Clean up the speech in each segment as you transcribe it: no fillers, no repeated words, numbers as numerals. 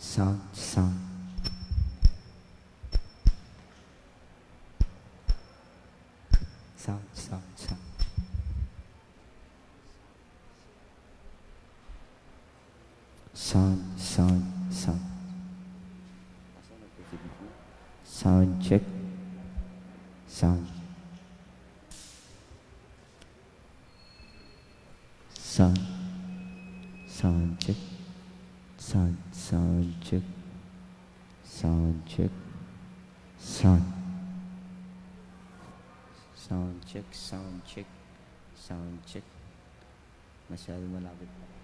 sound. Sound. Sound. Sound check. Sound. Sound check. Sound check. Sound check. Sound. Sound check. Sound check. Masyado malapit pa.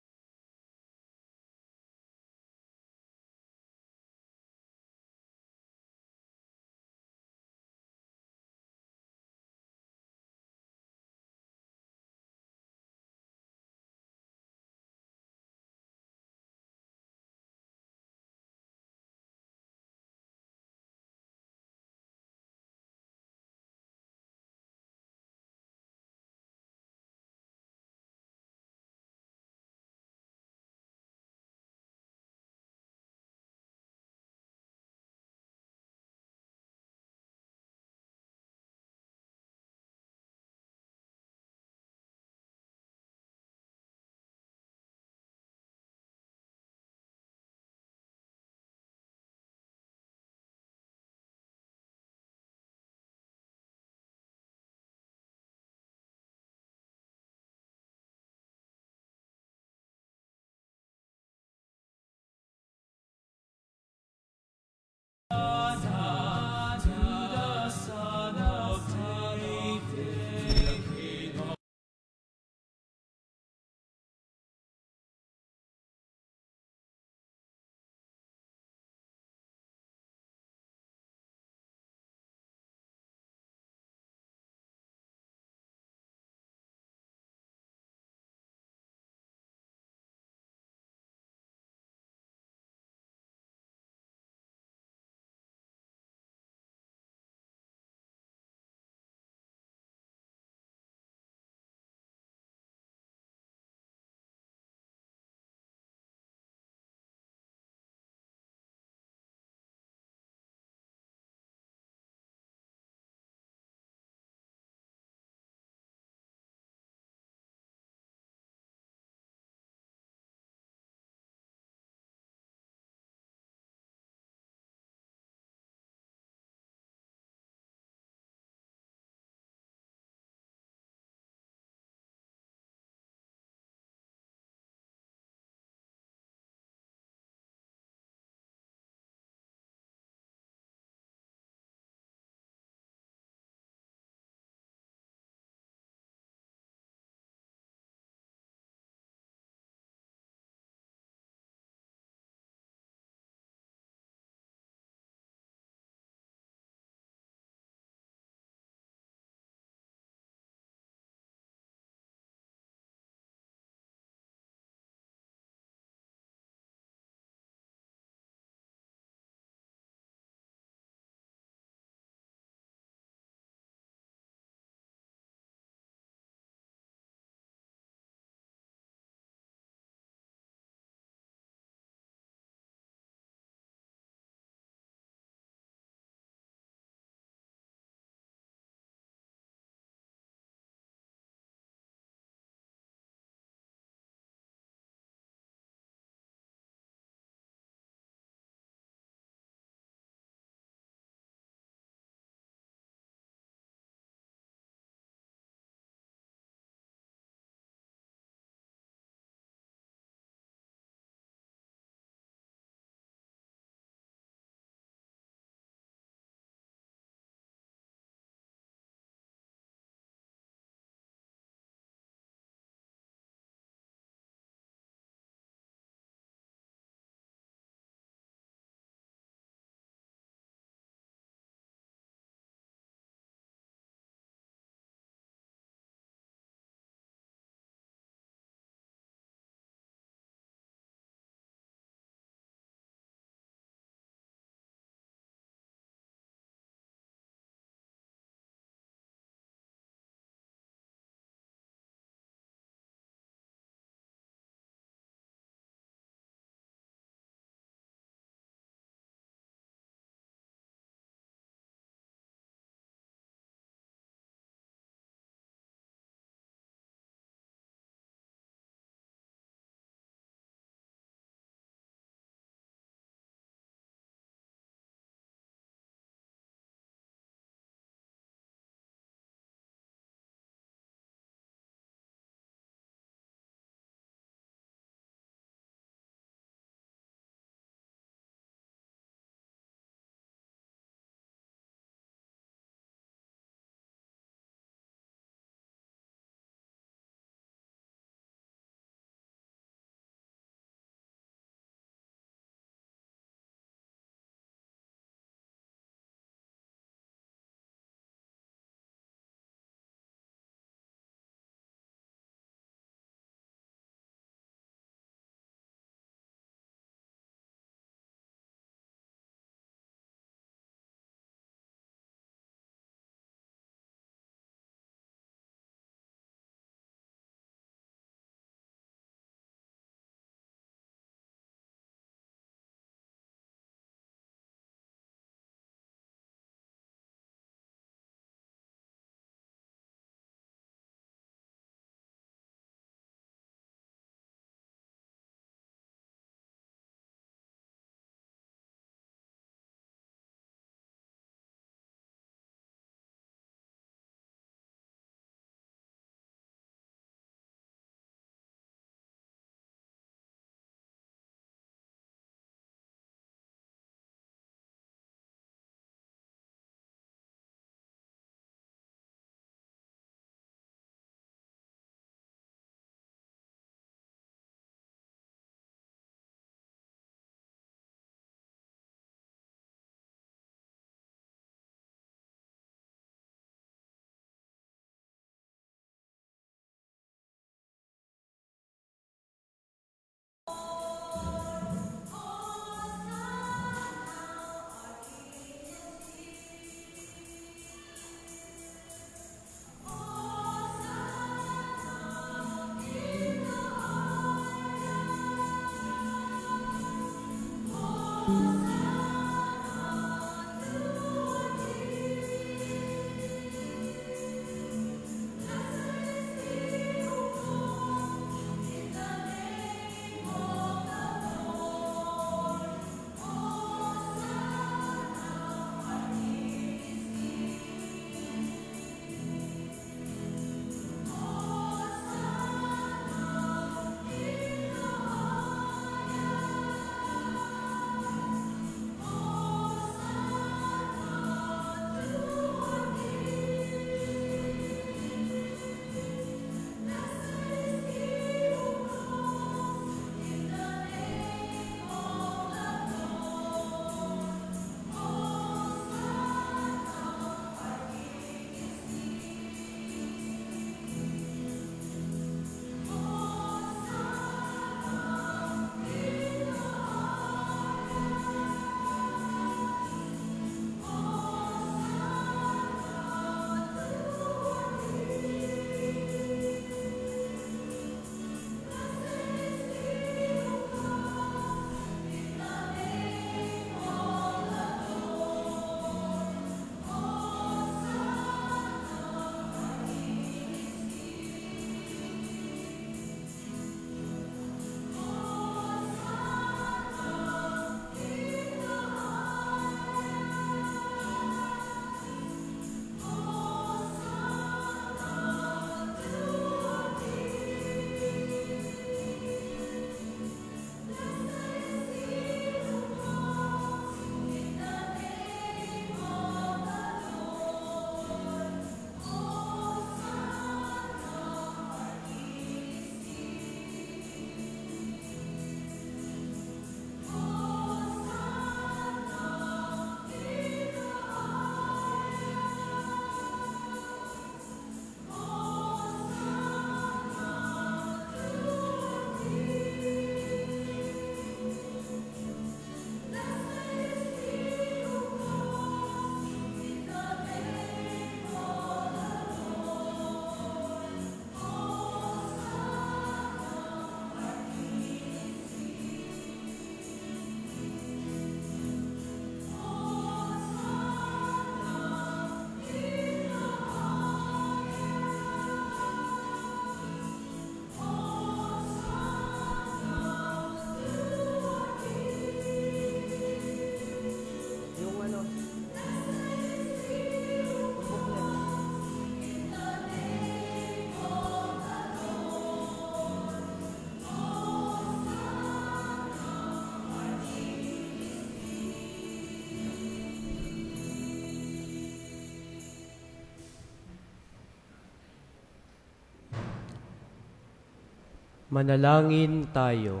Manalangin tayo.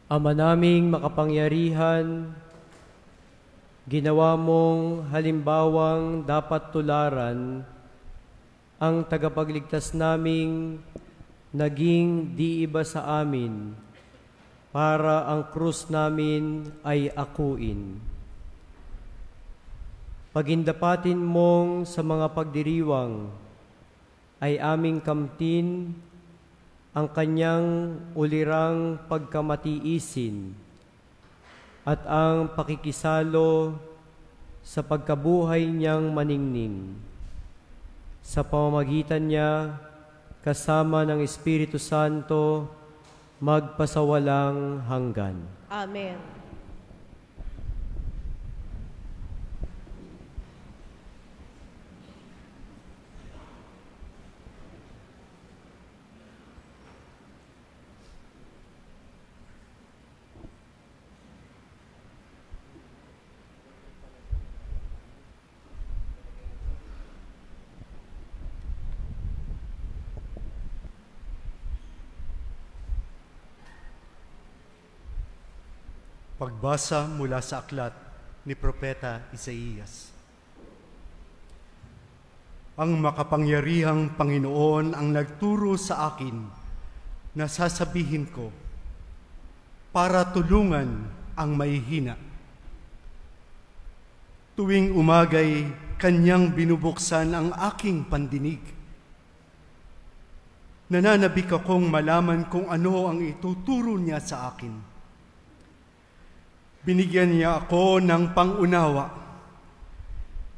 Ama naming makapangyarihan, ginawa mong halimbawang dapat tularan ang tagapagligtas naming naging di iba sa amin para ang krus namin ay akuin. Pagindapatin mong sa mga pagdiriwang ay aming kamtin ang kanyang ulirang pagkamatiisin at ang pakikisalo sa pagkabuhay niyang maningning. Sa pamamagitan niya, kasama ng Espiritu Santo, magpasawalang hanggan. Amen. Pagbasa mula sa aklat ni Propeta Isaías. Ang makapangyarihang Panginoon ang nagturo sa akin na sasabihin ko para tulungan ang mahihina. Tuwing umagay, kanyang binubuksan ang aking pandinig. Nananabik akong malaman kung ano ang ituturo niya sa akin. Binigyan niya ako ng pangunawa.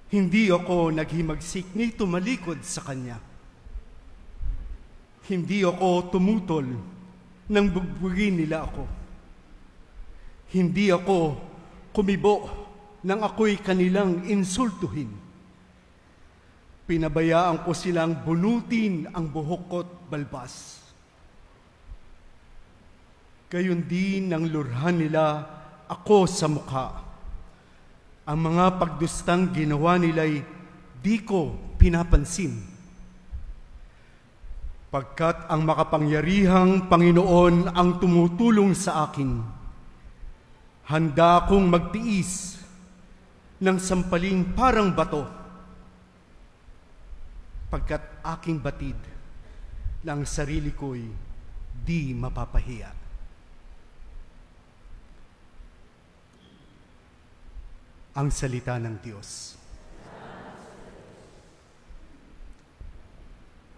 Hindi ako naghimagsik ni tumalikod sa kanya. Hindi ako tumutol nang bugbugin nila ako. Hindi ako kumibo nang ako'y kanilang insultuhin. Pinabayaan ko silang bunutin ang buhok ko't balbas. Gayon din ang lurhan nila ako sa mukha. Ang mga pagdustang ginawa nila'y di ko pinapansin. Pagkat ang makapangyarihang Panginoon ang tumutulong sa akin, handa akong magtiis ng sampaling parang bato, pagkat aking batid ng sarili ko'y di mapapahiya. Ang salita ng Diyos.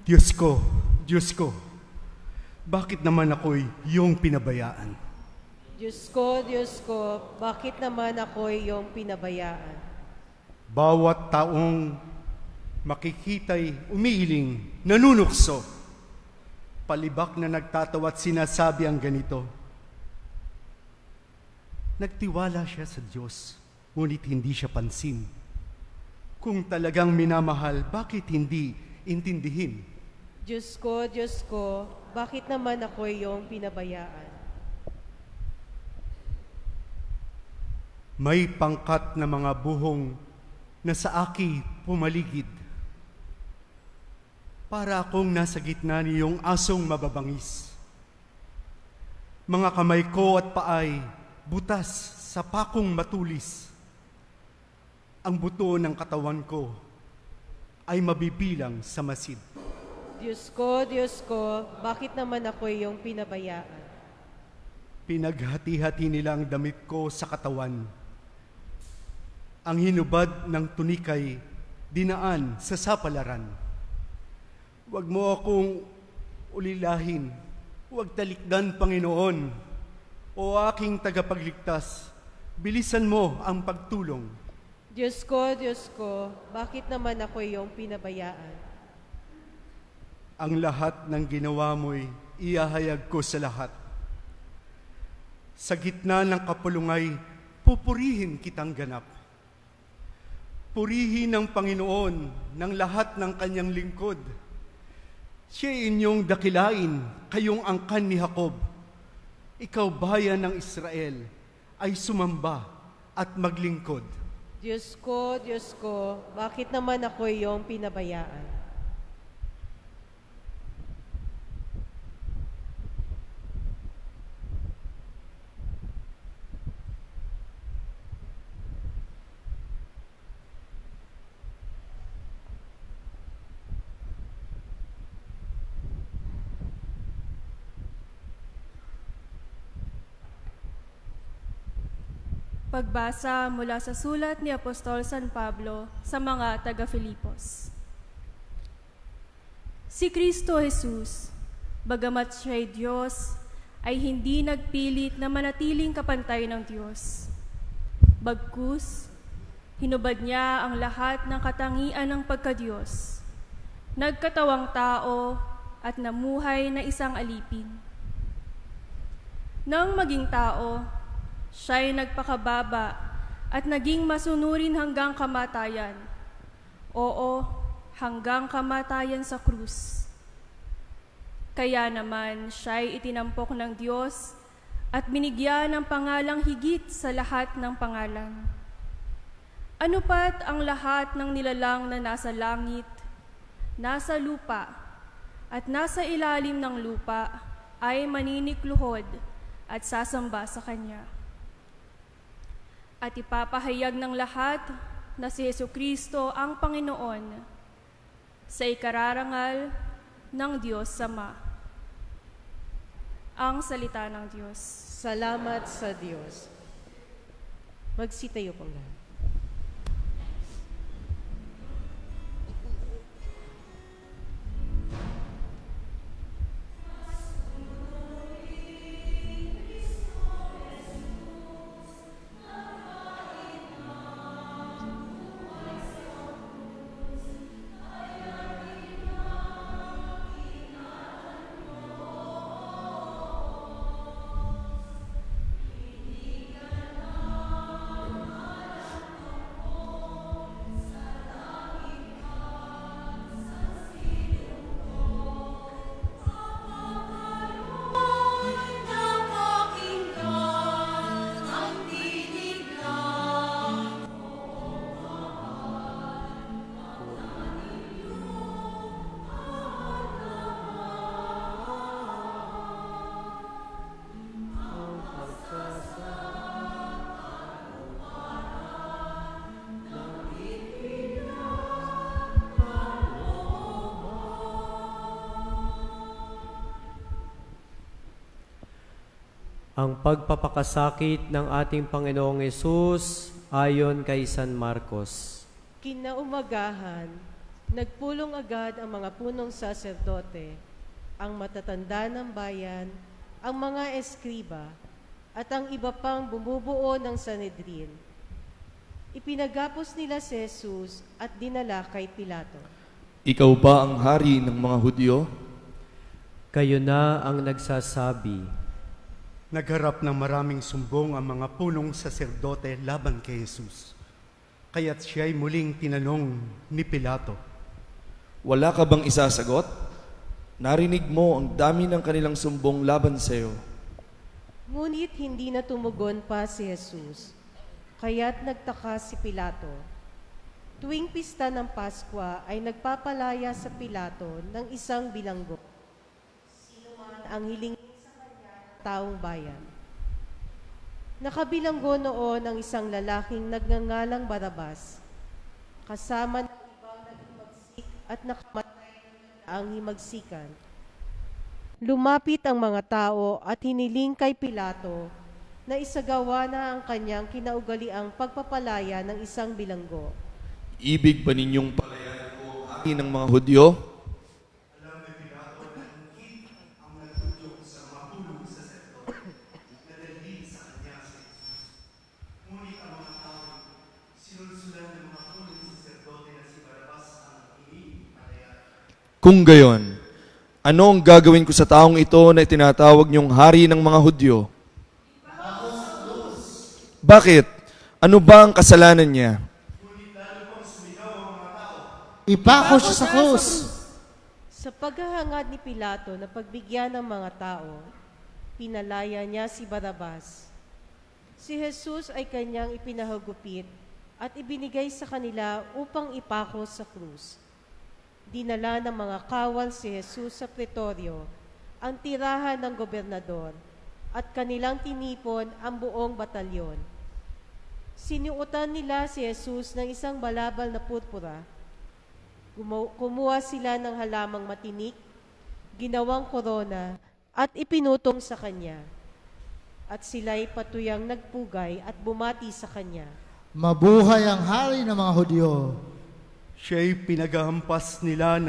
Diyos ko, bakit naman ako'y iyong pinabayaan? Diyos ko, bakit naman ako'y iyong pinabayaan? Bawat taong makikita'y umiiling, nanunukso, palibak na nagtatawa at sinasabi ang ganito. Nagtiwala siya sa Diyos, ngunit hindi siya pansin. Kung talagang minamahal, bakit hindi intindihin? Diyos ko, bakit naman ako iyong pinabayaan? May pangkat na mga buhong na sa aki pumaligid. Para akong nasa gitna niyong asong mababangis. Mga kamay ko at paay butas sa pakong matulis. Ang buto ng katawan ko ay mabibilang sa masid. Diyos ko, bakit naman ako iyong pinabayaan? Pinaghati-hati nila ang damit ko sa katawan. Ang hinubad ng tunikay dinaan sa sapalaran. Huwag mo akong ulilahin, huwag talikdan, Panginoon, o aking tagapagligtas, bilisan mo ang pagtulong. Diyos ko, bakit naman ako iyong pinabayaan? Ang lahat ng ginawa mo'y iahayag ko sa lahat. Sa gitna ng kapulungay, pupurihin kitang ganap. Purihin ng Panginoon ng lahat ng kanyang lingkod. Siya inyong dakilain, kayong angkan ni Jacob. Ikaw bayan ng Israel, ay sumamba at maglingkod. Diyos ko, bakit naman ako iyong pinabayaan? Pagbasa mula sa sulat ni Apostol San Pablo sa mga taga-Filipos. Si Kristo Jesus, bagamat siya'y Diyos, ay hindi nagpilit na manatiling kapantay ng Diyos. Bagkus, hinubad niya ang lahat ng katangian ng pagka-Diyos, nagkatawang tao at namuhay na isang alipin. Nang maging tao, siya'y nagpakababa at naging masunurin hanggang kamatayan. Oo, hanggang kamatayan sa krus. Kaya naman siya'y itinampok ng Diyos at binigyan ng pangalang higit sa lahat ng pangalan. Ano pat ang lahat ng nilalang na nasa langit, nasa lupa, at nasa ilalim ng lupa ay maninikluhod at sasamba sa Kanya. At ipapahayag ng lahat na si Jesucristo ang Panginoon sa ikararangal ng Diyos Ama. Ang salita ng Diyos. Salamat sa Diyos. Magsitayo pong lahat. Ang pagpapakasakit ng ating Panginoong Hesus ayon kay San Marcos. Kinaumagahan, nagpulong agad ang mga punong saserdote, ang matatanda ng bayan, ang mga eskriba, at ang iba pang bumubuo ng Sanhedrin. Ipinagapos nila si Jesus at dinala kay Pilato. Ikaw ba ang hari ng mga Hudyo? Kayo na ang nagsasabi. Nagharap ng maraming sumbong ang mga punong saserdote laban kay Jesus. Kaya't siya'y muling tinanong ni Pilato, Wala ka bang isasagot? Narinig mo ang dami ng kanilang sumbong laban sa iyo. Ngunit hindi na tumugon pa si Jesus. Kaya't nagtaka si Pilato. Tuwing pista ng Paskwa ay nagpapalaya sa Pilato ng isang bilanggo. Sino man ang hilingin sa kanya ng taong bayan. Nakabilanggo noon ang isang lalaking nagngangalang Barabas, kasama ng ibang naghimagsik at nakamatay ang himagsikan. Lumapit ang mga tao at hiniling kay Pilato na isagawa na ang kanyang kinaugaliang pagpapalaya ng isang bilanggo. Ibig ba ninyong palayain ko hari ng mga Hudyo? alam ni Pilato na higit ang nagtudyok sa mga punong saserdote na dalhin sa kanya si Jesus. Ngunit ang mga tao, sinulsulan ng mga punong saserdote na si Barabas ang inipalayain. Kung gayon, ano ang gagawin ko sa taong ito na tinatawag niyong hari ng mga Hudyo? Bakit? Ano ba ang kasalanan niya? Ipako siya sa krus. Sa paghahangad ni Pilato na pagbigyan ng mga tao, pinalaya niya si Barabas. Si Jesus ay kanyang ipinahagupit at ibinigay sa kanila upang ipako sa krus. Dinala ng mga kawal si Jesus sa pretoryo, ang tirahan ng gobernador, at kanilang tinipon ang buong batalyon. Sinuotan nila si Jesus ng isang balabal na purpura. Kumuha sila ng halamang matinik, ginawang korona, at ipinutong sa kanya. At sila'y patuyang nagpugay at bumati sa kanya. Mabuhay ang hari ng mga Hudyo. Siya'y pinaghahampas nila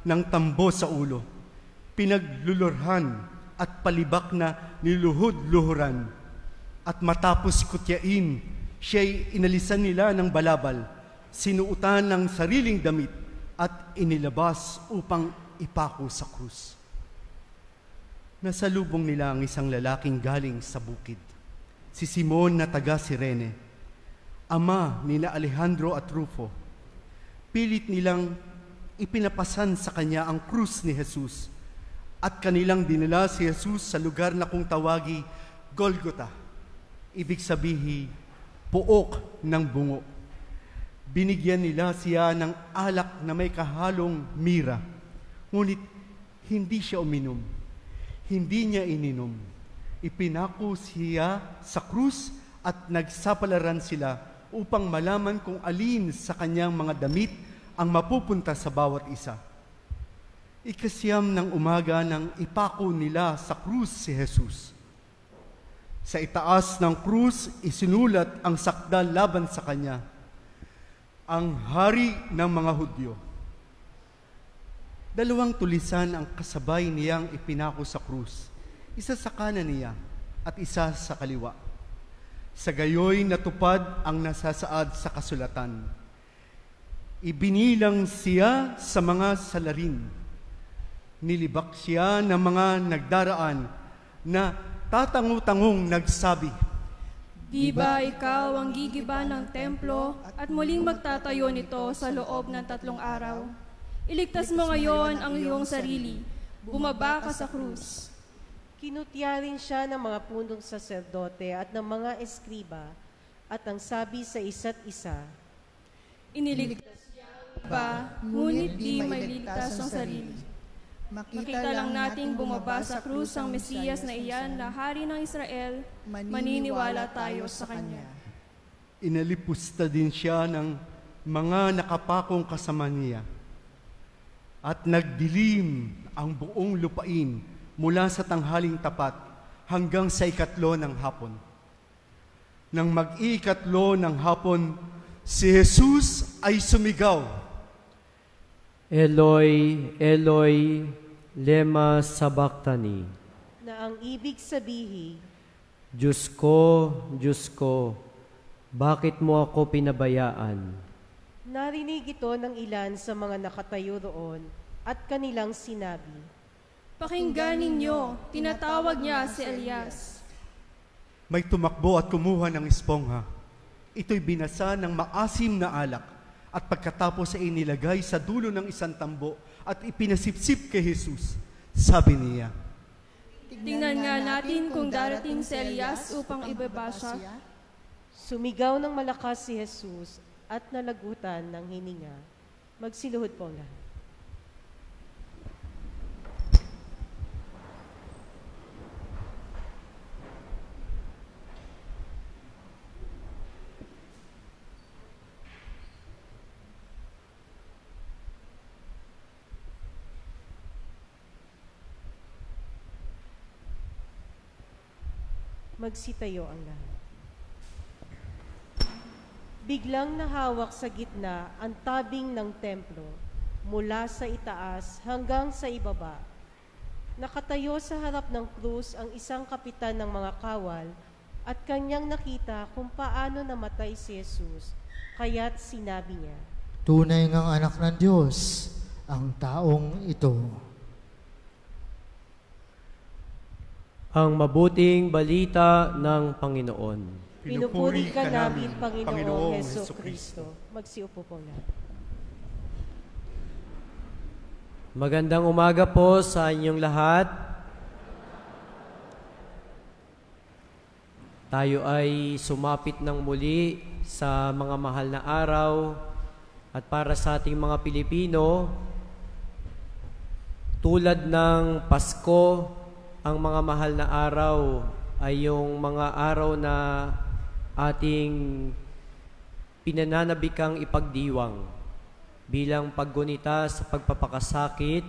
ng tambo sa ulo, pinaglulurhan at palibak na niluhod-luhuran. At matapos kutyain, siya'y inalisan nila ng balabal, sinuutan ng sariling damit at inilabas upang ipako sa krus. Nasalubong nila ang isang lalaking galing sa bukid, si Simon na taga Sirene, ama nina Alejandro at Rufo. Pilit nilang ipinapasan sa kanya ang krus ni Jesus at kanilang dinala si Jesus sa lugar na kung tawagi Golgota, ibig sabihin puok ng bungo. Binigyan nila siya ng alak na may kahalong mira, ngunit hindi siya uminom. Hindi niya ininom. Ipinako siya sa krus at nagsapalaran sila upang malaman kung alin sa kanyang mga damit ang mapupunta sa bawat isa. Ikasyam ng umaga nang ipako nila sa krus si Jesus. Sa itaas ng krus, isinulat ang sakdal laban sa kanya, ang Hari ng mga Hudyo. Dalawang tulisan ang kasabay niyang ipinako sa krus, isa sa kanan niya at isa sa kaliwa. Sa gayoy natupad ang nasasaad sa kasulatan. Ibinilang siya sa mga salarin. Nilibak siya ng mga nagdaraan na tatangu-tangong nagsabi, Di ba ikaw ang gigiba ng templo at muling magtatayo nito sa loob ng 3 araw? Iligtas mo ngayon ang iyong sarili. Bumaba ka sa krus. Kinutya rin siya ng mga punong saserdote at ng mga eskriba, at ang sabi sa isa't isa, Iniligtas pa, ngunit di mailigtas ang sarili. Makita lang nating bumaba sa krus ang Mesiyas na iyan na hari ng Israel, maniniwala tayo sa Kanya. Inalipusta din siya ng mga nakapakong kasama niya. At nagdilim ang buong lupain mula sa tanghaling tapat hanggang sa 3 ng hapon. Nang mag-3 ng hapon, si Jesus ay sumigaw, Eloi, Eloi, lema sabachthani. na ang ibig sabihin, Diyos ko, bakit mo ako pinabayaan? narinig ito ng ilan sa mga nakatayo roon at kanilang sinabi, Pakinggan ninyo, tinatawag niya si Elias. may tumakbo at kumuha ng espongha. Ito'y binasa ng maasim na alak at pagkatapos ay inilagay sa dulo ng isang tambo at ipinasipsip kay Jesus. Sabi niya, Tingnan nga natin kung darating si Elias upang ibaba siya. Sumigaw ng malakas si Jesus at nalagutan ng hininga. Magsiluhod po ang lahat. Magsitayo ang lahat. Biglang nahawak sa gitna ang tabing ng templo, mula sa itaas hanggang sa ibaba. Nakatayo sa harap ng krus ang isang kapitan ng mga kawal at kanyang nakita kung paano namatay si Jesus, kaya't sinabi niya, Tunay ngang anak ng Diyos ang taong ito. Ang mabuting balita ng Panginoon. Pinupuri ka namin, Panginoong Jesucristo. Magsiupo po lahat. Magandang umaga po sa inyong lahat. Tayo ay sumapit ng muli sa mga mahal na araw at para sa ating mga Pilipino, tulad ng Pasko, ang mga mahal na araw ay yung mga araw na ating pinananabikang ipagdiwang bilang paggunita sa pagpapakasakit,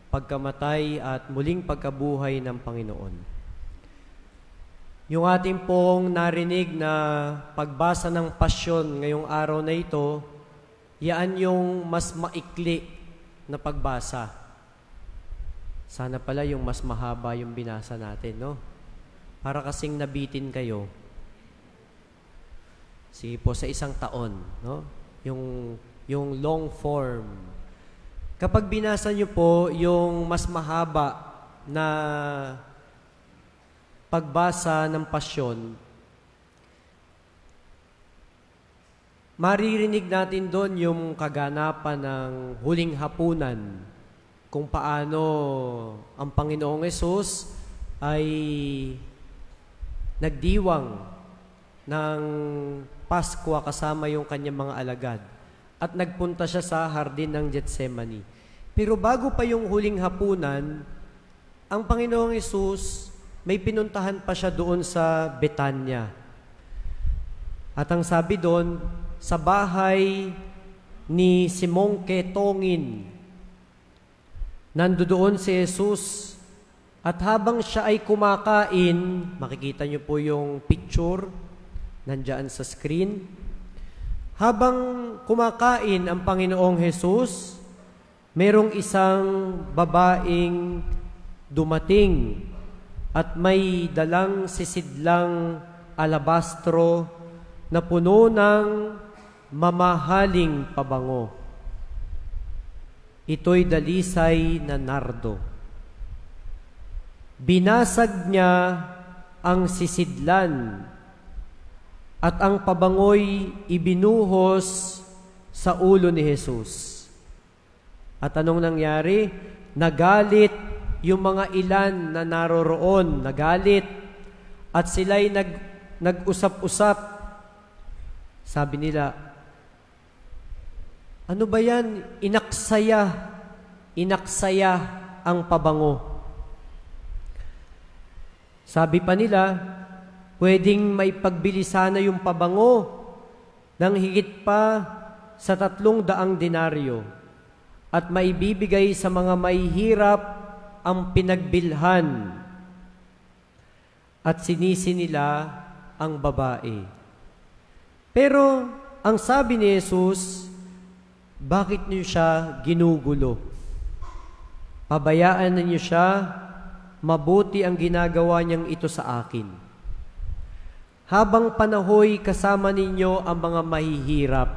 pagkamatay at muling pagkabuhay ng Panginoon. Yung ating pong narinig na pagbasa ng pasyon ngayong araw na ito, yan yung mas maikli na pagbasa. Sana pala yung mas mahaba yung binasa natin, no? Para kasing nabitin kayo. Sige po, sa isang taon, no? Yung long form. Kapag binasa nyo po yung mas mahaba na pagbasa ng pasyon, maririnig natin doon yung kaganapan ng huling hapunan, kung paano ang Panginoong Hesus ay nagdiwang ng Pasko kasama yung kanyang mga alagad at nagpunta siya sa hardin ng Getsemani. Pero bago pa yung huling hapunan, ang Panginoong Hesus may pinuntahan pa siya doon sa Betanya. At ang sabi doon, sa bahay ni Simong Ketongin, nandoon si Jesus at habang siya ay kumakain, makikita niyo po yung picture, nandiyan sa screen. Habang kumakain ang Panginoong Jesus, merong isang babaeng dumating at may dalang sisidlang alabastro na puno ng mamahaling pabango. Ito'y dalisay na nardo. Binasag niya ang sisidlan at ang pabango'y ibinuhos sa ulo ni Jesus. At anong nangyari? Nagalit yung mga ilan na naroroon, nagalit at sila'y nag-usap-usap. Sabi nila, ano ba yan? Inaksaya ang pabango. Sabi pa nila, pwedeng maipagbili sana yung pabango ng higit pa sa 300 denaryo at maibibigay sa mga mahihirap ang pinagbilhan. At sinisi nila ang babae. Pero ang sabi ni Jesus, bakit niyo siya ginugulo? Pabayaan na niyo siya, mabuti ang ginagawa niyang ito sa akin. Habang panahoy kasama ninyo ang mga mahihirap,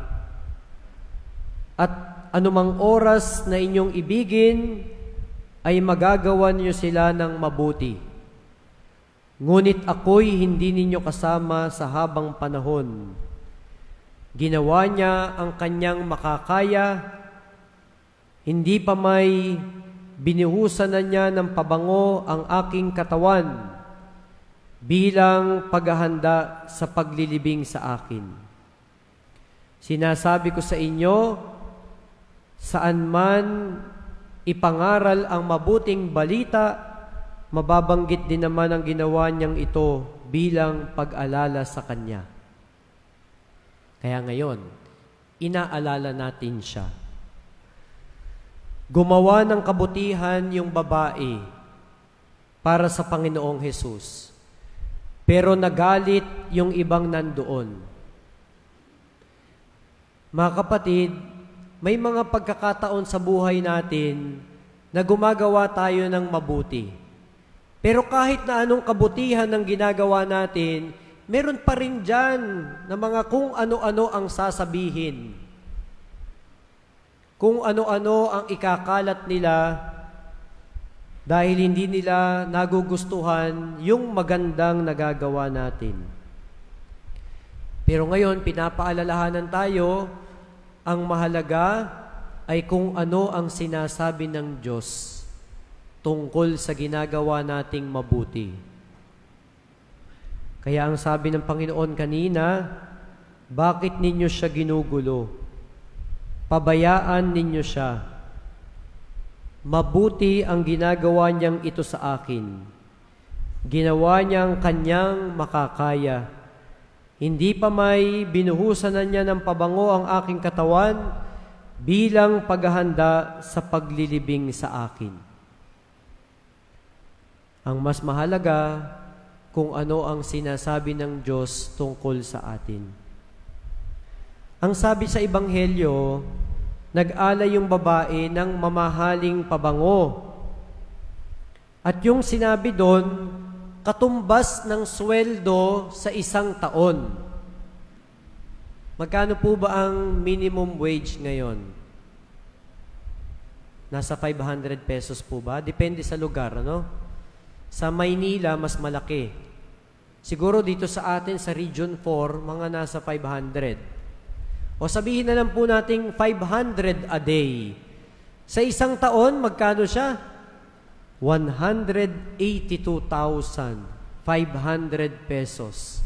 at anumang oras na inyong ibigin, ay magagawa niyo sila ng mabuti. Ngunit ako'y hindi ninyo kasama sa habang panahon. Ginawa niya ang kanyang makakaya, hindi pa may binihusan na niya ng pabango ang aking katawan bilang paghahanda sa paglilibing sa akin. Sinasabi ko sa inyo, saan man ipangaral ang mabuting balita, mababanggit din naman ang ginawa niyang ito bilang pag-alala sa kanya. Kaya ngayon, inaalala natin siya. Gumawa ng kabutihan yung babae para sa Panginoong Hesus. Pero nagalit yung ibang nandoon. Mga kapatid, may mga pagkakataon sa buhay natin na gumagawa tayo ng mabuti. Pero kahit na anong kabutihan ng ginagawa natin, meron pa rin dyan na mga kung ano-ano ang sasabihin. Kung ano-ano ang ikakalat nila dahil hindi nila nagugustuhan yung magandang nagagawa natin. Pero ngayon, pinapaalalahanan tayo, ang mahalaga ay kung ano ang sinasabi ng Diyos tungkol sa ginagawa nating mabuti. Kaya ang sabi ng Panginoon kanina, bakit ninyo siya ginugulo? Pabayaan ninyo siya. Mabuti ang ginagawa niyang ito sa akin. Ginawa niyang kanyang makakaya. Hindi pa may binuhusan na niya ng pabango ang aking katawan bilang paghahanda sa paglilibing sa akin. Ang mas mahalaga kung ano ang sinasabi ng Diyos tungkol sa atin. Ang sabi sa Ebanghelyo, nag-alay yung babae ng mamahaling pabango. At yung sinabi doon, katumbas ng sweldo sa isang taon. Magkano po ba ang minimum wage ngayon? Nasa 500 pesos po ba? Depende sa lugar, ano? Sa Maynila, mas malaki. Siguro dito sa atin, sa Region 4, mga nasa 500. O sabihin na lang po nating 500 a day. Sa isang taon, magkano siya? 182,500 pesos.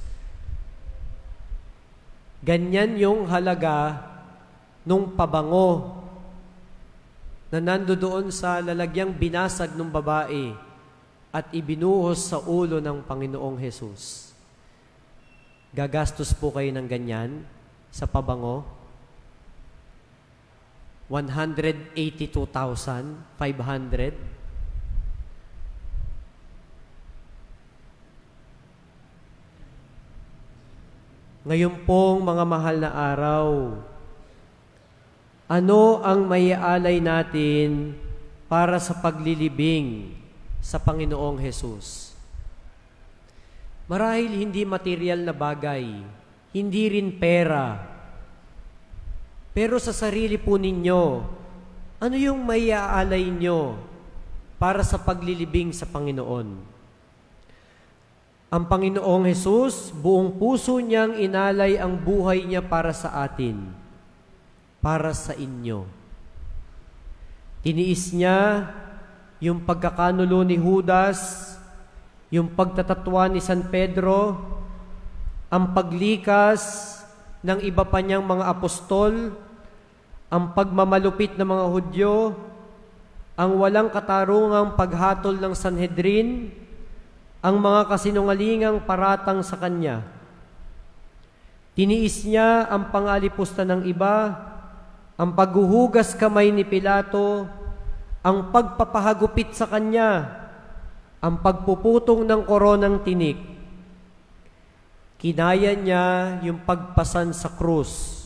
Ganyan yung halaga nung pabango na nandoon sa lalagyang binasag ng babae at ibinuhos sa ulo ng Panginoong Hesus. Gagastos po kayo ng ganyan sa pabango? 182,500? Ngayon pong mga mahal na araw, ano ang maiaalay natin para sa paglilibing sa Panginoong Hesus? Marahil hindi material na bagay, hindi rin pera. Pero sa sarili po ninyo, ano yung maiaalay nyo para sa paglilibing sa Panginoon? Ang Panginoong Hesus, buong puso niyang inalay ang buhay niya para sa atin, para sa inyo. Tiniis niya yung pagkakanulo ni Judas, yung pagtatatwa ni San Pedro, ang paglikas ng iba pa niyang mga apostol, ang pagmamalupit ng mga Hudyo, ang walang katarungang paghatol ng Sanhedrin, ang mga kasinungalingang paratang sa Kanya. Tiniis niya ang pangalipusta ng iba, ang paghuhugas kamay ni Pilato, ang pagpapahagupit sa Kanya, ang pagpuputong ng koronang tinik. Kinaya niya yung pagpasan sa krus.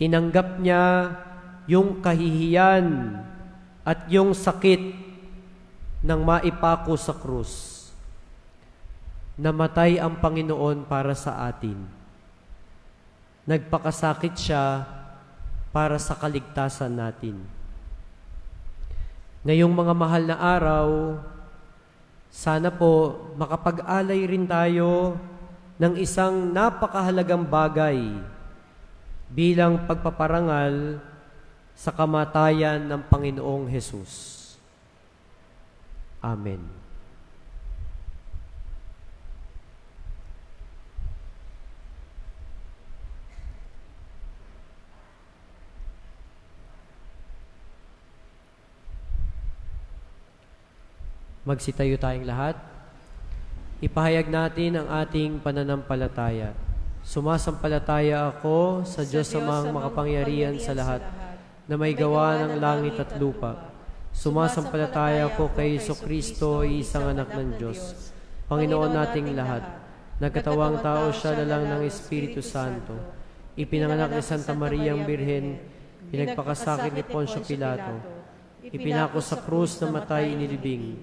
Tinanggap niya yung kahihiyan at yung sakit nang maipako sa krus. Namatay ang Panginoon para sa atin. Nagpakasakit siya para sa kaligtasan natin. Ngayong mga mahal na araw, sana po makapag-alay rin tayo ng isang napakahalagang bagay bilang pagpaparangal sa kamatayan ng Panginoong Hesus. Amen. Magsitayo tayong lahat. Ipahayag natin ang ating pananampalataya. Sumasampalataya ako sa Diyos amang makapangyarihan sa lahat, na may gawa ng langit at lupa. Sumasampalataya ako kay Jesucristo, isang anak ng Diyos, Panginoon nating lahat. Nagkatawang tao siya na lang ng Espiritu Santo. Ipinanganak ni Santa Mariang Birhen, pinagpakasakit ni Poncio Pilato. Ipinako sa krus na matay inilibing,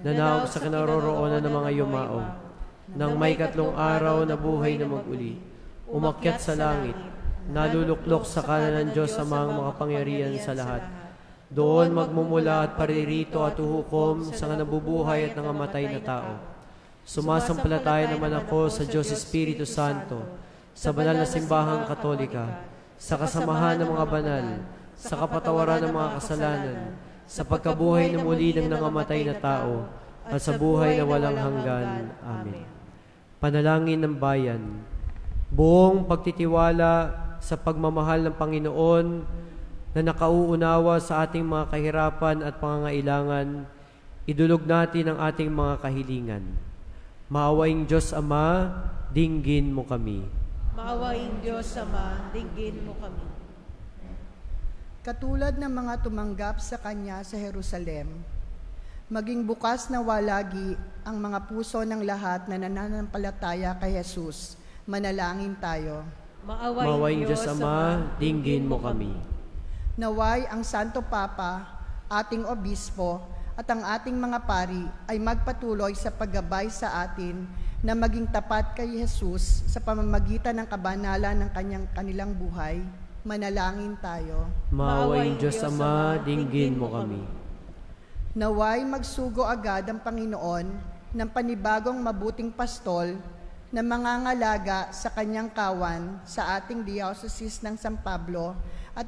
nanaog sa kinaroroonan ng mga yumao. Nang may 3 araw na buhay na mag-uli, umakyat sa langit, naluluklok sa kanan ng Diyos amang makapangyarihan sa lahat. Doon magmumula at paririto at uhukom sa nabubuhay at nangamatay na tao. Sumasampalataya naman ako sa Diyos Espiritu Santo, sa banal na simbahang katolika, sa kasamahan ng mga banal, sa kapatawaran ng mga kasalanan, sa pagkabuhay na muli ng nangamatay na tao, at sa buhay na walang hanggan. Amen. panalangin ng bayan. Buong pagtitiwala sa pagmamahal ng Panginoon na nakauunawa sa ating mga kahirapan at pangangailangan, idulog natin ang ating mga kahilingan. Maawaing Diyos Ama, dinggin mo kami. Maawaing Diyos Ama, dinggin mo kami. Katulad ng mga tumanggap sa Kanya sa Jerusalem, maging bukas na walagi ang mga puso ng lahat na nananampalataya kay Jesus. Manalangin tayo. Maawaing Diyos Ama, dinggin mo kami. Naway ang Santo Papa, ating Obispo, at ang ating mga pari ay magpatuloy sa paggabay sa atin na maging tapat kay Jesus sa pamamagitan ng kabanalan ng kanilang buhay. Manalangin tayo. Maawaing Diyos Ama, dinggin mo kami. Naway magsugo agad ang Panginoon ng panibagong mabuting pastol na mangangalaga sa kanyang kawan sa ating diocese ng San Pablo at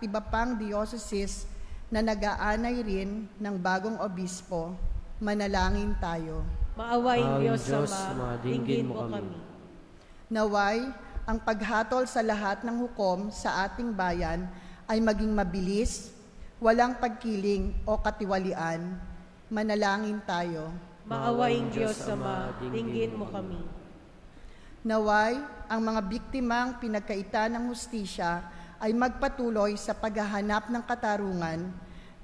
iba pang diocese na nag-aanay rin ng bagong obispo. Manalangin tayo. Maawaing Diyos Ama, dinggin mo kami. Naway, ang paghatol sa lahat ng hukom sa ating bayan ay maging mabilis, walang pagkiling o katiwalian. Manalangin tayo. Maawaing Diyos Ama, dinggin mo kami. Naway, ang mga biktimang pinagkaita ng hustisya ay magpatuloy sa paghahanap ng katarungan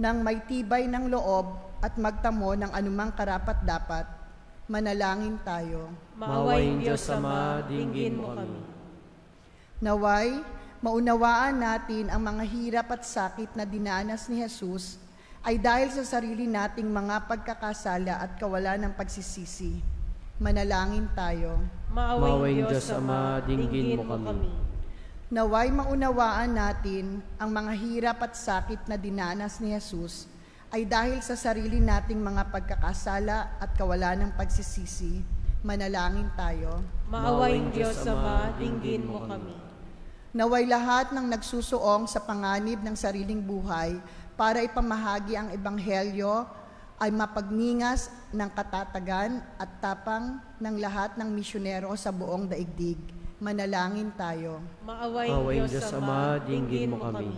ng may tibay ng loob at magtamo ng anumang karapat-dapat. Manalangin tayo. Maawaing Diyos Ama, dinggin mo kami. Naway, maunawaan natin ang mga hirap at sakit na dinanas ni Jesus ay dahil sa sarili nating mga pagkakasala at kawalan ng pagsisisi. Manalangin tayo. Maawaing Diyos Ama, dinggin mo kami. Naway maunawaan natin ang mga hirap at sakit na dinanas ni Jesus ay dahil sa sarili nating mga pagkakasala at kawalan ng pagsisisi. Manalangin tayo. Maawaing Diyos Ama, dinggin mo kami. Naway lahat ng nagsusuong sa panganib ng sariling buhay para ipamahagi ang ebanghelyo ay mapagningas ng katatagan at tapang ng lahat ng misyonero sa buong daigdig. Manalangin tayo. Maawaing Diyos Ama, dinggin mo kami.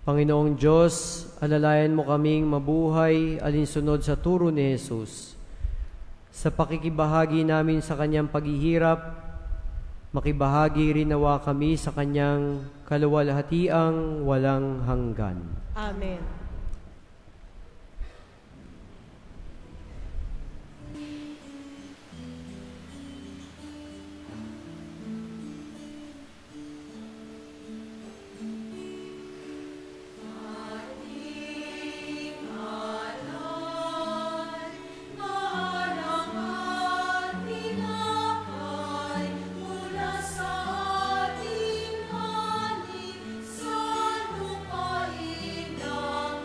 Panginoong Diyos, alalayan mo kaming mabuhay alinsunod sa turo ni Jesus. Sa pakikibahagi namin sa kanyang paghihirap, makibahagi rin nawa kami sa kanyang kaluwalhatiang walang hanggan. Amen. Sa lupain ng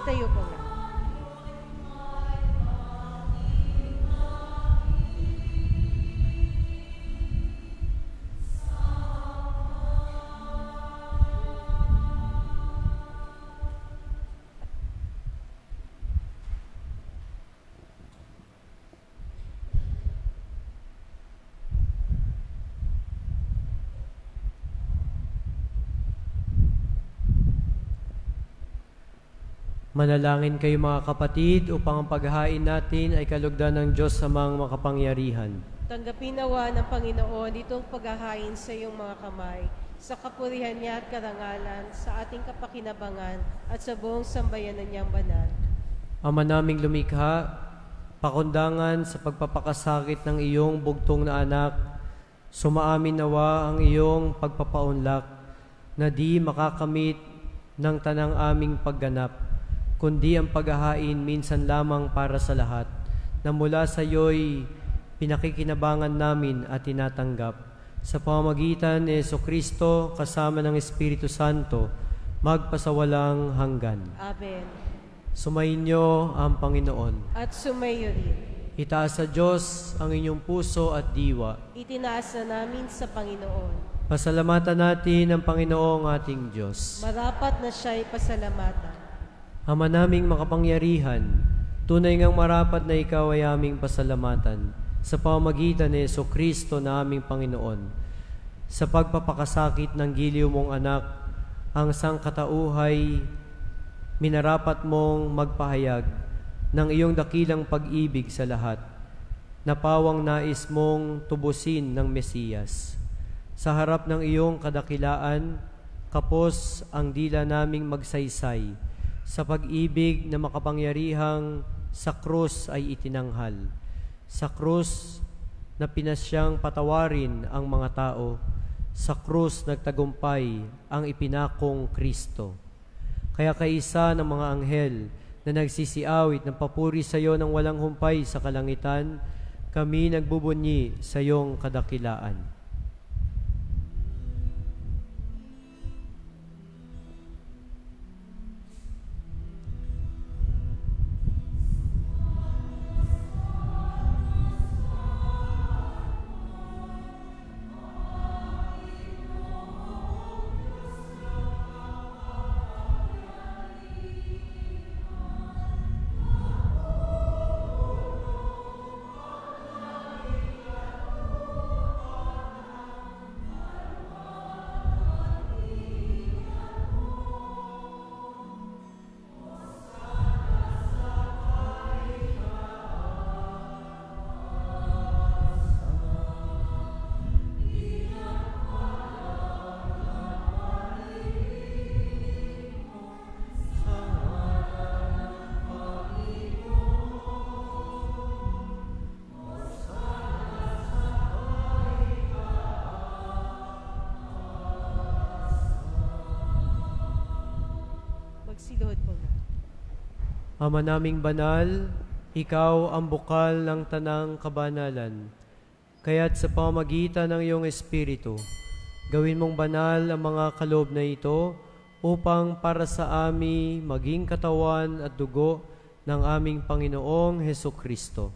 Magsitayo po nga. Manalangin kayo mga kapatid upang ang paghahain natin ay kalugdan ng Diyos sa mga makapangyarihan. Tanggapin nawa ng Panginoon itong paghahain sa iyong mga kamay, sa kapurihan niya at karangalan, sa ating kapakinabangan at sa buong sambayanan niyang banal. Ama naming lumikha, pakundangan sa pagpapakasakit ng iyong bugtong na anak, sumaamin nawa ang iyong pagpapaunlak na di makakamit ng tanang aming pagganap, kundi ang paghahain minsan lamang para sa lahat, na mula sa iyo'y pinakikinabangan namin at tinatanggap. Sa pamamagitan ni Jesucristo kasama ng Espiritu Santo, magpasawalang hanggan. Amen. Sumainyo ang Panginoon. At sumayo rin. Itaas sa Diyos ang inyong puso at diwa. Itinaas na namin sa Panginoon. Pasalamatan natin ang Panginoong ating Diyos. Marapat na siya'y pasalamatan. Ama naming makapangyarihan, tunay ngang marapat na ikaw ay aming pasalamatan sa pamamagitan ni Jesucristo na aming Panginoon. Sa pagpapakasakit ng giliw mong anak, ang sangkatauhay, minarapat mong magpahayag ng iyong dakilang pag-ibig sa lahat, na pawang nais mong tubusin ng Mesiyas. Sa harap ng iyong kadakilaan, kapos ang dila naming magsaysay, sa pag-ibig na makapangyarihang sa krus ay itinanghal. Sa krus na pinasyang patawarin ang mga tao, sa krus nagtagumpay ang ipinakong Kristo. Kaya kaisa ng mga anghel na nagsisiawit ng papuri sa iyo ng walang humpay sa kalangitan, kami nagbubunyi sa iyong kadakilaan. Magsiluhod po nga. Ama naming banal, ikaw ang bukal ng tanang kabanalan. Kaya't sa pamamagitan ng iyong Espiritu, gawin mong banal ang mga kaloob na ito upang para sa amin maging katawan at dugo ng aming Panginoong Hesukristo.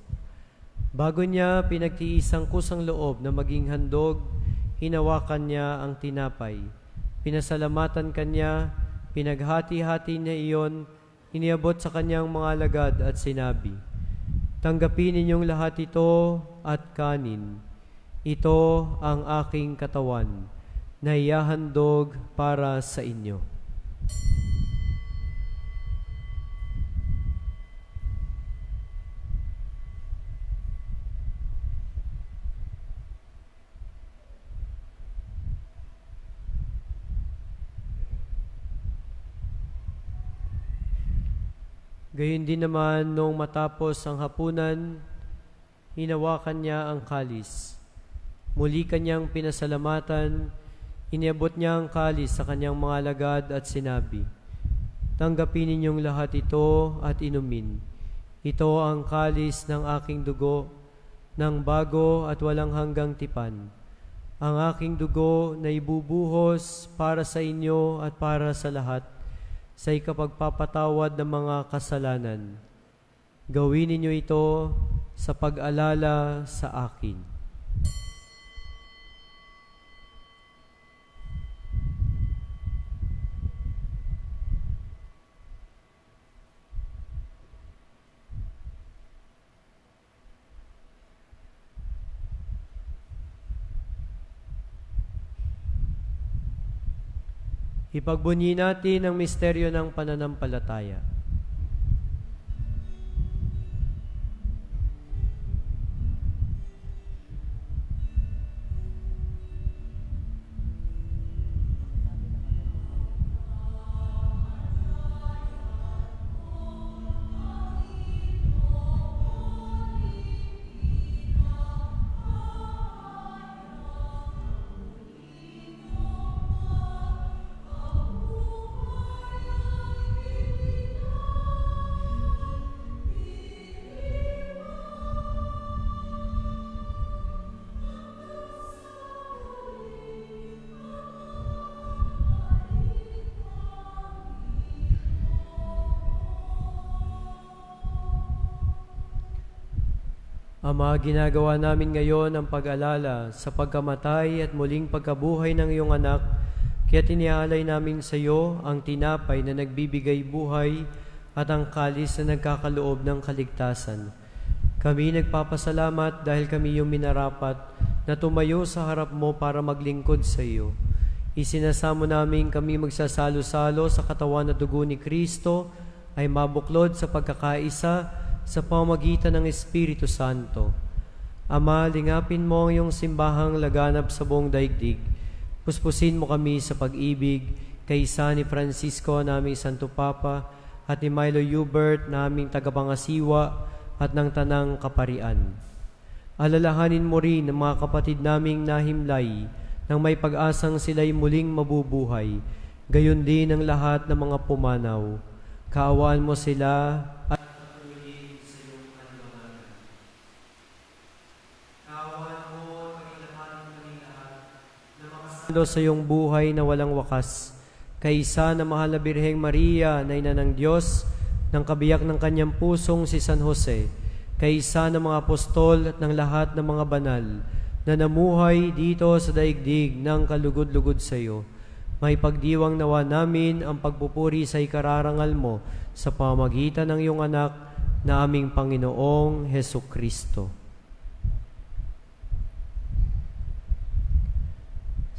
Bago niya pinagtiisang kusang loob na maging handog, hinawakan niya ang tinapay. Pinasalamatan kanya, pinaghati-hati niya iyon, iniabot sa kanyang mga alagad at sinabi, "Tanggapin ninyong lahat ito at kanin. Ito ang aking katawan na ihahandog para sa inyo." Gayon din naman, nung matapos ang hapunan, hinawakan niya ang kalis. Muli kanyang pinasalamatan, iniabot niya ang kalis sa kanyang mga alagad at sinabi, "Tanggapin ninyong lahat ito at inumin. Ito ang kalis ng aking dugo, ng bago at walang hanggang tipan. Ang aking dugo na ibubuhos para sa inyo at para sa lahat, sa ikapagpapatawad ng mga kasalanan. Gawin ninyo ito sa pag-alala sa akin. Ipagbunyi natin ang misteryo ng pananampalataya. Ama, ginagawa namin ngayon ang pag-alala sa pagkamatay at muling pagkabuhay ng iyong anak, kaya tinialay namin sa iyo ang tinapay na nagbibigay buhay at ang kalis na nagkakaloob ng kaligtasan. Kami nagpapasalamat dahil kami yung minarapat na tumayo sa harap mo para maglingkod sa iyo. Isinasamo namin kami magsasalo-salo sa katawan at dugo ni Kristo ay mabuklod sa pagkakaisa sa pamamagitan ng Espiritu Santo. Ama, lingapin mo ang iyong simbahang laganap sa buong daigdig. Puspusin mo kami sa pag-ibig, kaysa ni Francisco, naming Santo Papa, at ni Milo Hubert, naming tagapangasiwa, at ng Tanang Kaparian. Alalahanin mo rin ang mga kapatid naming nahimlay, nang may pag-asang sila'y muling mabubuhay, gayon din ang lahat ng mga pumanaw. Kaawaan mo sila at sa iyong buhay na walang wakas, kaysa na mahal na Birheng Maria na ina ng Diyos, ng kabiyak ng kanyang pusong si San Jose, kaysa ng mga apostol at ng lahat ng mga banal na namuhay dito sa daigdig ng kalugod-lugod sa iyo. May pagdiwang nawa namin ang pagpupuri sa ikararangal mo sa pamamagitan ng iyong anak na aming Panginoong Hesukristo.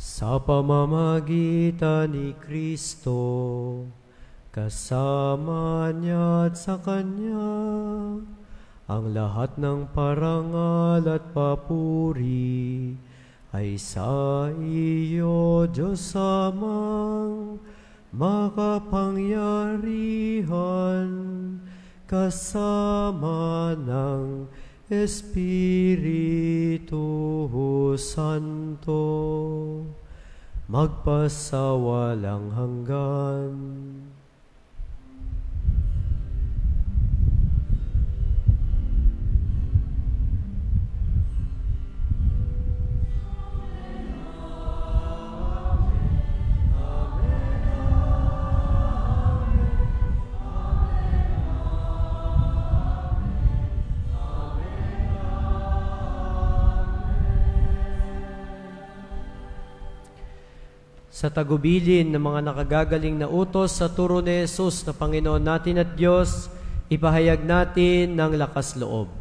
Sa pamamagitan ni Kristo, kasama niya at sa Kanya, ang lahat ng parangal at papuri ay sa iyo, Diyos Amang makapangyarihan, kasama ng Espiritu Santo, magpasawalang hanggan. Sa tagubilin ng mga nakagagaling na utos sa turo ni Jesus na Panginoon natin at Diyos, ipahayag natin ng lakas loob.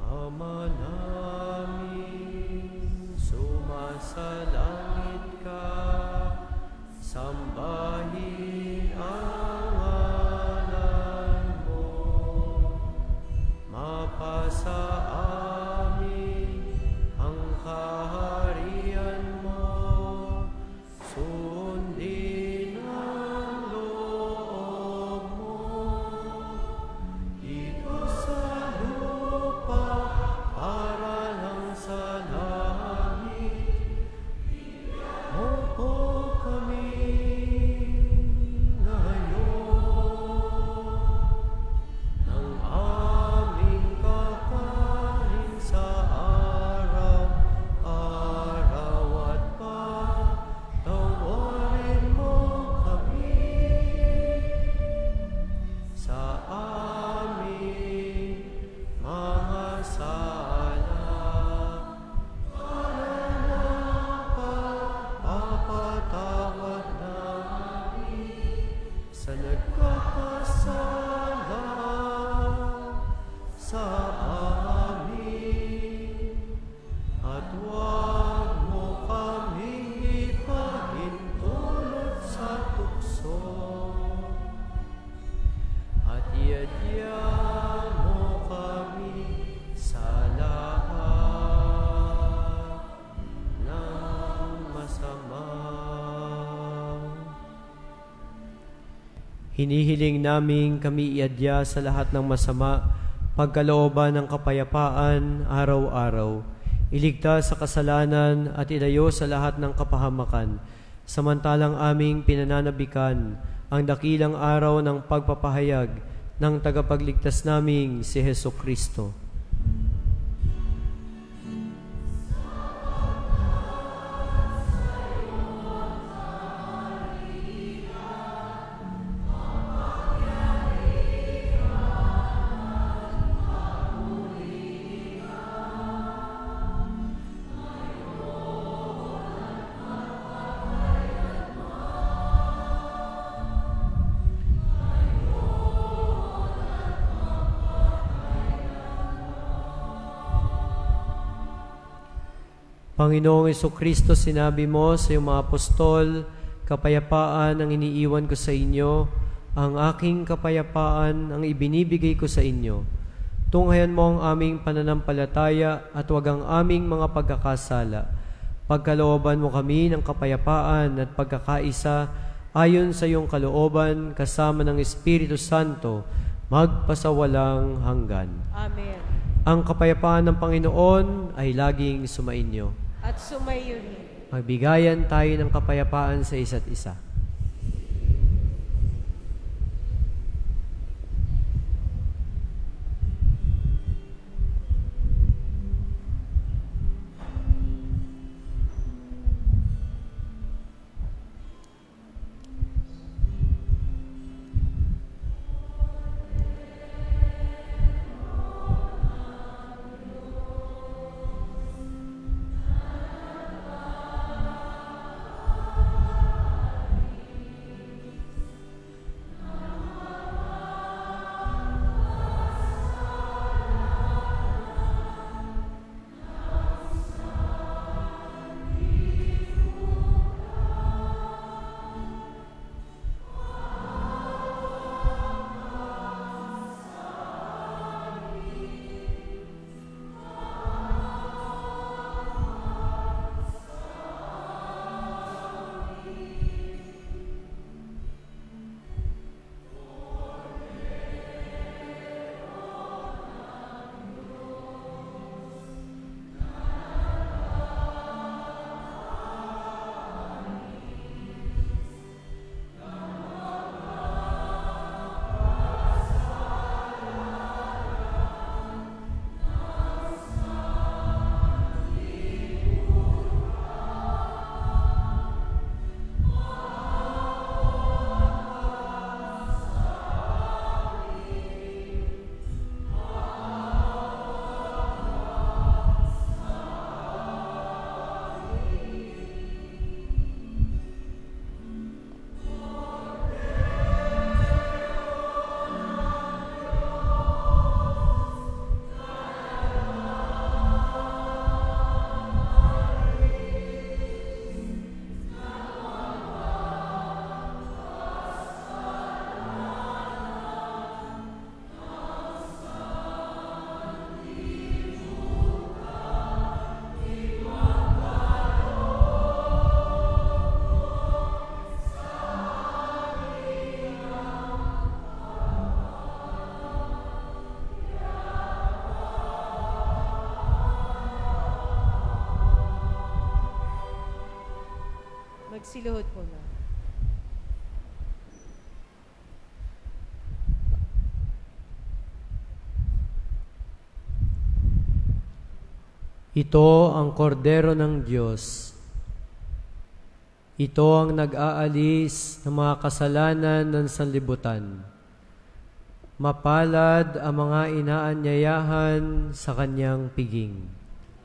Ama namin, sumasalangit ka, sambahin ang ngalan mo, mapasa Hinihiling naming kami iadya sa lahat ng masama, pagkalooban ng kapayapaan araw-araw. Iligtas sa kasalanan at ilayo sa lahat ng kapahamakan, samantalang aming pinananabikan ang dakilang araw ng pagpapahayag ng tagapagligtas naming si Hesus Kristo. Panginoong Jesucristo, sinabi mo sa iyong mga apostol, kapayapaan ang iniiwan ko sa inyo, ang aking kapayapaan ang ibinibigay ko sa inyo. Tunghayan mo ang aming pananampalataya at huwag ang aming mga pagkakasala. Pagkalooban mo kami ng kapayapaan at pagkakaisa ayon sa iyong kalooban kasama ng Espiritu Santo, magpasawalang hanggan. Amen. Ang kapayapaan ng Panginoon ay laging sumainyo. At sumayo rin. Magbigayan tayo ng kapayapaan sa isa't isa. Magsiluhod po na. Ito ang kordero ng Diyos. Ito ang nag-aalis ng mga kasalanan ng sanlibutan. Mapalad ang mga inaanyayahan sa kanyang piging.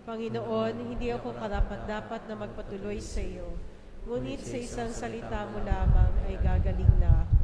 Panginoon, hindi ako karapat-dapat na magpatuloy sa iyo, ngunit sa isang salita mo lamang ay gagaling na ako.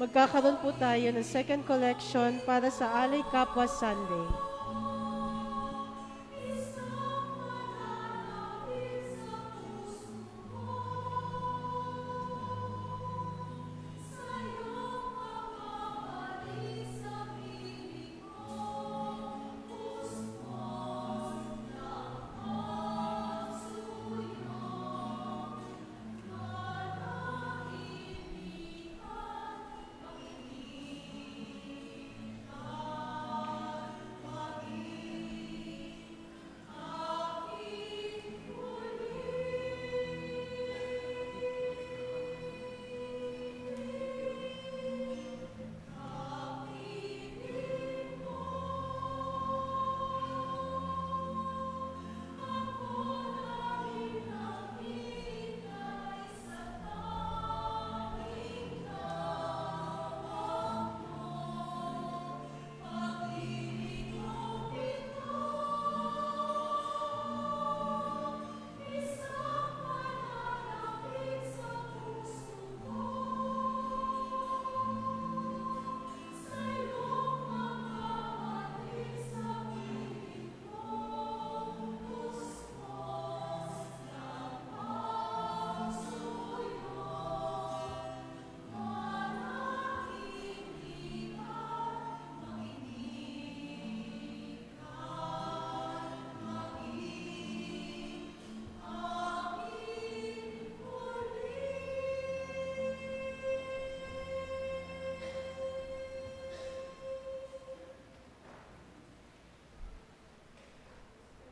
Magkakaroon po tayo ng second collection para sa Alay Kapwa Sunday.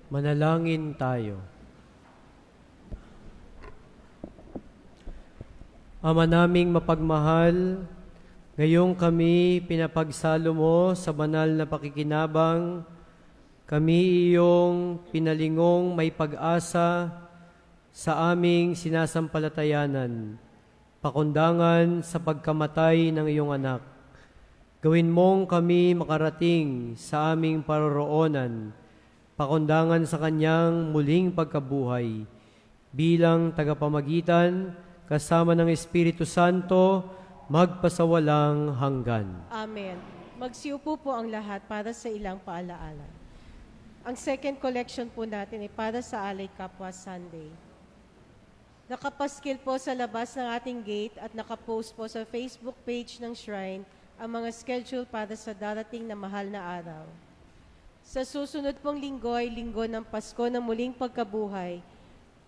Manalangin tayo. Ama naming mapagmahal, ngayong kami pinapagsalo mo sa banal na pakikinabang, kami iyong pinalingong may pag-asa sa aming sinasampalatayanan, pakundangan sa pagkamatay ng iyong anak. Gawin mong kami makarating sa aming paroroonan, pakundangan sa kanyang muling pagkabuhay, bilang tagapamagitan, kasama ng Espiritu Santo, magpasawalang hanggan. Amen. Magsiupo po ang lahat para sa ilang paalaala. Ang second collection po natin ay para sa Alay Kapwa Sunday. Nakapaskil po sa labas ng ating gate at nakapost po sa Facebook page ng Shrine ang mga schedule para sa darating na mahal na araw. Sa susunod pong linggo ay linggo ng Pasko na muling pagkabuhay.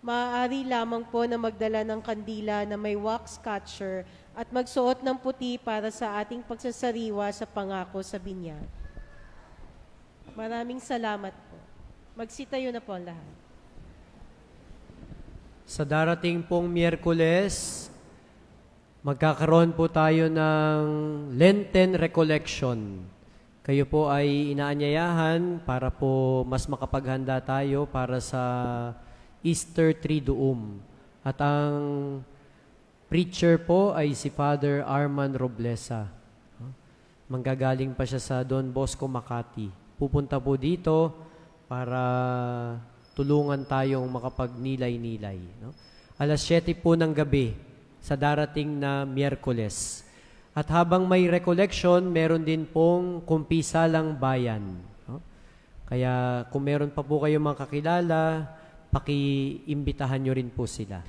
Maaari lamang po na magdala ng kandila na may wax catcher at magsuot ng puti para sa ating pagsasariwa sa pangako sa binyag. Maraming salamat po. Magsitayo na po ang lahat. Sa darating pong Miyerkules, magkakaroon po tayo ng Lenten Recollection. Kayo po ay inaanyayahan para po mas makapaghanda tayo para sa Easter Triduum. At ang preacher po ay si Father Arman Roblesa. Manggagaling pa siya sa Don Bosco, Makati. Pupunta po dito para tulungan tayong makapagnilay-nilay. No? Alas 7 po ng gabi sa darating na Miyerkules. At habang may recollection, meron din pong kumpisalang bayan. No? Kaya kung meron pa po kayong mga kakilala, pakiimbitahan nyo rin po sila.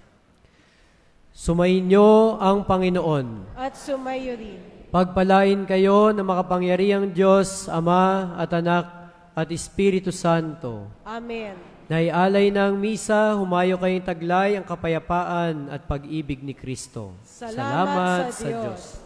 Sumainyo ang Panginoon. At sumayo rin. Pagpalain kayo ng makapangyarihang Diyos, Ama at Anak at Espiritu Santo. Amen. Naialay ng misa, humayo kayong taglay ang kapayapaan at pag-ibig ni Kristo. Salamat sa Diyos.